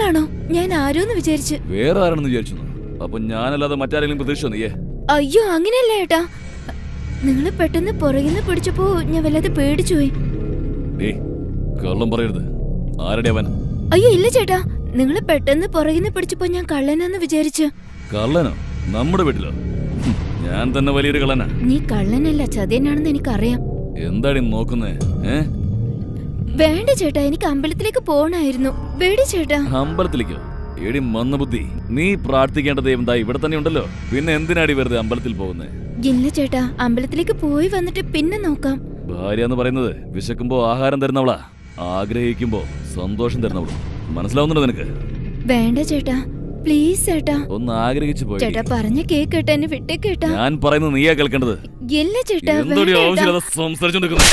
നിങ്ങളാണോ? ഞാൻ ആരോന്ന് വിചാരിച്ചു. വേറെ ആരാണെന്ന് വിചാരിച്ചു? അപ്പൊ ഞാനല്ലാതെ മറ്റാരെങ്കിലും പ്രതീക്ഷിച്ചോ നീയേ? അയ്യോ, അങ്ങനെയല്ല ഏട്ടാ. നിങ്ങള് പെട്ടെന്ന് പുറകിന്ന് പിടിച്ചപ്പോ ഞാൻ വല്ലാതെ പേടിച്ചുപോയി. കള്ളം പറയരുത്. ആരുടെ അവൻ? അയ്യോ ഇല്ല ചേട്ടാ, നിങ്ങള് പെട്ടെന്ന് പുറകിന്ന് പിടിച്ചപ്പോ ഞാൻ കള്ളനാന്ന് വിചാരിച്ചു. കള്ളനോ? നമ്മുടെ വീട്ടിലോ? ഞാൻ തന്നെ വലിയൊരു കള്ളനാ. നീ കള്ളനല്ല, ചതിയനാണെന്ന് എനിക്കറിയാം. എന്താടി നോക്കുന്നേ? വേണ്ട ചേട്ടാ, എനിക്ക് അമ്പലത്തിലേക്ക് പോണായിരുന്നു. വേടി ചേട്ടാ. അമ്പലത്തിലേക്കോ? എടി മന്ദബുദ്ധി, നീ പ്രാർത്ഥിക്കേണ്ട ദൈവം ദാ ഇവിടെ തന്നെ ഉണ്ടല്ലോ. പിന്നെ എന്തിനാടി വെറുതെ അമ്പലത്തിൽ പോകുന്നേ? ഇല്ല ചേട്ടാ, അമ്പലത്തിലേക്ക് പോയി വന്നിട്ട് പിന്നെ നോക്കാം. ഭാര്യ എന്ന് പറയുന്നത് വിശക്കുമ്പോ ആഹാരം തരുന്നവളാ, ആഗ്രഹിക്കുമ്പോ സന്തോഷം തരുന്നവളും. മനസ്സിലാവുന്നുണ്ടോ നിനക്ക്? വേണ്ട ചേട്ടാ, പ്ലീസ് ചേട്ടാ. ഒന്ന് ആഗ്രഹിച്ചു പോയി. ചേട്ടാ പറഞ്ഞ കേക്കട്ടെ, എന്നെ വിട്ടേക്കേട്ടാ. ഞാൻ പറയുന്നത് നീയാ കേൾക്കേണ്ടത്. ഇല്ല ചേട്ടാ, എന്തോടി ആവശ്യമില്ലാതെ സംസാരിച്ചോണ്ടിരിക്കുന്നു?